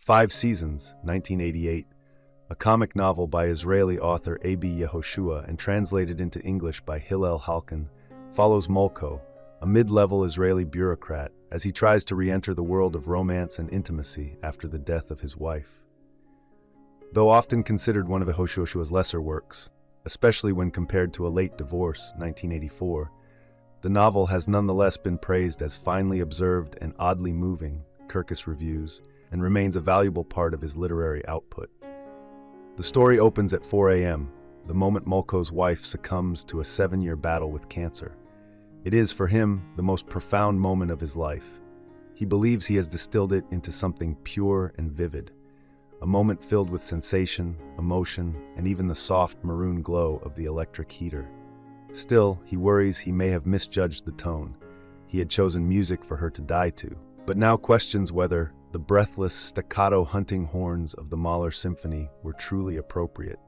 5 Seasons, 1988, a comic novel by Israeli author A.B. Yehoshua and translated into English by Hillel Halkin, follows Molkho, a mid-level Israeli bureaucrat, as he tries to re-enter the world of romance and intimacy after the death of his wife. Though often considered one of Yehoshua's lesser works, especially when compared to A Late Divorce, 1984, the novel has nonetheless been praised as finely observed and oddly moving, Kirkus reviews, and remains a valuable part of his literary output. The story opens at 4 a.m., the moment Molkho's wife succumbs to a 7-year battle with cancer. It is, for him, the most profound moment of his life. He believes he has distilled it into something pure and vivid, a moment filled with sensation, emotion, and even the soft maroon glow of the electric heater. Still, he worries he may have misjudged the tone. He had chosen music for her to die to, but now questions whether the breathless, staccato hunting horns of the Mahler Symphony were truly appropriate.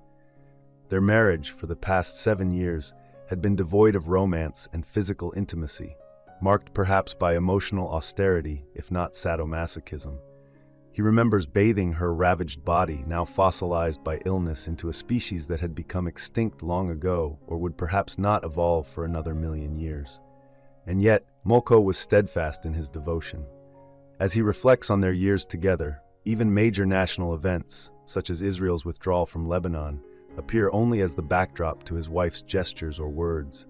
Their marriage, for the past 7 years, had been devoid of romance and physical intimacy, marked perhaps by emotional austerity, if not sadomasochism. He remembers bathing her ravaged body, now fossilized by illness, into a species that had become extinct long ago or would perhaps not evolve for another 1,000,000 years. And yet, Molkho was steadfast in his devotion. As he reflects on their years together, even major national events, such as Israel's withdrawal from Lebanon, appear only as the backdrop to his wife's gestures or words.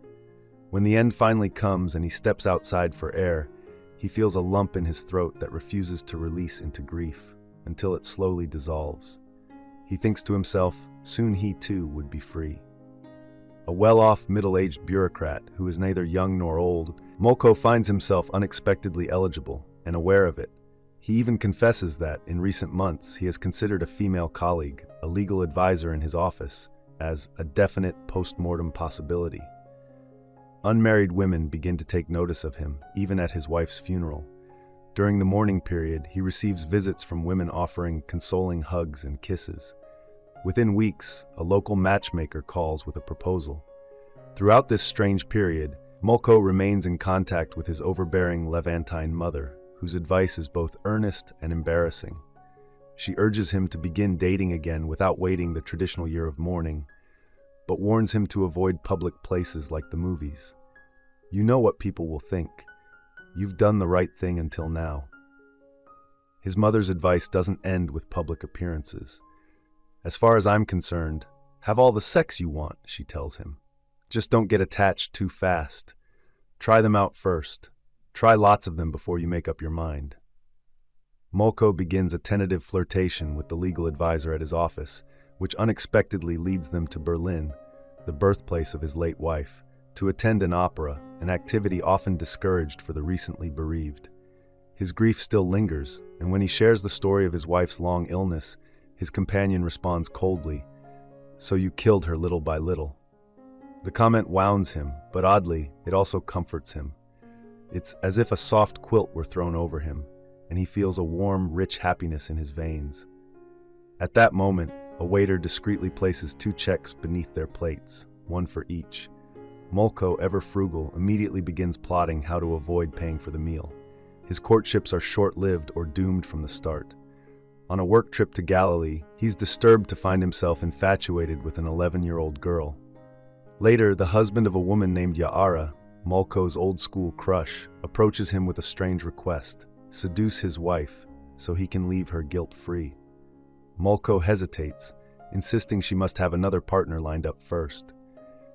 When the end finally comes and he steps outside for air, he feels a lump in his throat that refuses to release into grief, until it slowly dissolves. He thinks to himself, soon he too would be free. A well-off, middle-aged bureaucrat who is neither young nor old, Molkho finds himself unexpectedly eligible and aware of it. He even confesses that, in recent months, he has considered a female colleague, a legal advisor in his office, as a definite post-mortem possibility. Unmarried women begin to take notice of him, even at his wife's funeral. During the mourning period, he receives visits from women offering consoling hugs and kisses. Within weeks, a local matchmaker calls with a proposal. Throughout this strange period, Molkho remains in contact with his overbearing Levantine mother, whose advice is both earnest and embarrassing. She urges him to begin dating again without waiting the traditional year of mourning, but warns him to avoid public places like the movies. You know what people will think. You've done the right thing until now. His mother's advice doesn't end with public appearances. As far as I'm concerned, have all the sex you want, she tells him. Just don't get attached too fast. Try them out first. Try lots of them before you make up your mind. Molkho begins a tentative flirtation with the legal advisor at his office, which unexpectedly leads them to Berlin, the birthplace of his late wife, to attend an opera, an activity often discouraged for the recently bereaved. His grief still lingers, and when he shares the story of his wife's long illness, his companion responds coldly, "So you killed her little by little." The comment wounds him, but oddly, it also comforts him. It's as if a soft quilt were thrown over him, and he feels a warm, rich happiness in his veins. At that moment, a waiter discreetly places 2 checks beneath their plates, one for each. Molkho, ever frugal, immediately begins plotting how to avoid paying for the meal. His courtships are short-lived or doomed from the start. On a work trip to Galilee, he's disturbed to find himself infatuated with an 11-year-old girl. Later, the husband of a woman named Ya'ara, Molkho's old-school crush, approaches him with a strange request: seduce his wife so he can leave her guilt-free. Molkho hesitates, insisting she must have another partner lined up first.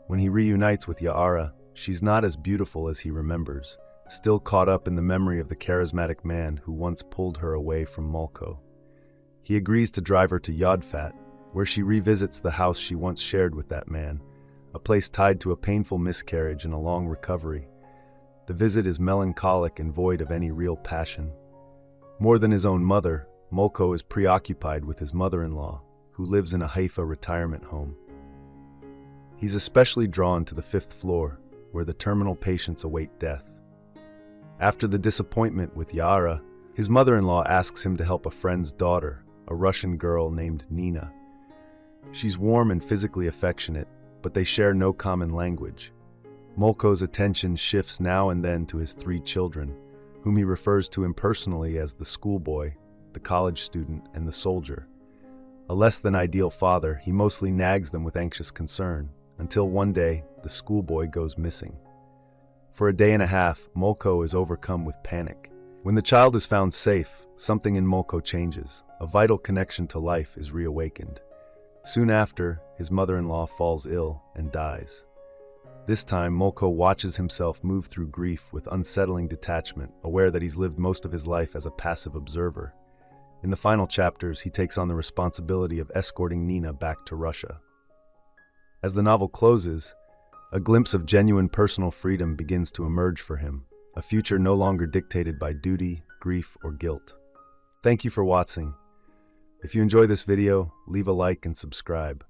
When he reunites with Ya'ara, she's not as beautiful as he remembers, still caught up in the memory of the charismatic man who once pulled her away from Molkho. He agrees to drive her to Yodfat, where she revisits the house she once shared with that man, a place tied to a painful miscarriage and a long recovery. The visit is melancholic and void of any real passion. More than his own mother, Molkho is preoccupied with his mother-in-law, who lives in a Haifa retirement home. He's especially drawn to the 5th floor, where the terminal patients await death. After the disappointment with Ya'ara, his mother-in-law asks him to help a friend's daughter, a Russian girl named Nina. She's warm and physically affectionate, but they share no common language. Molkho's attention shifts now and then to his 3 children, whom he refers to impersonally as the schoolboy, the college student, and the soldier. A less than ideal father, he mostly nags them with anxious concern, until one day, the schoolboy goes missing. For a day and a half, Molkho is overcome with panic. When the child is found safe, something in Molkho changes. A vital connection to life is reawakened. Soon after, his mother-in-law falls ill and dies. This time, Molkho watches himself move through grief with unsettling detachment, aware that he's lived most of his life as a passive observer. In the final chapters, he takes on the responsibility of escorting Nina back to Russia. As the novel closes, a glimpse of genuine personal freedom begins to emerge for him, a future no longer dictated by duty, grief, or guilt. Thank you for watching. If you enjoy this video, leave a like and subscribe.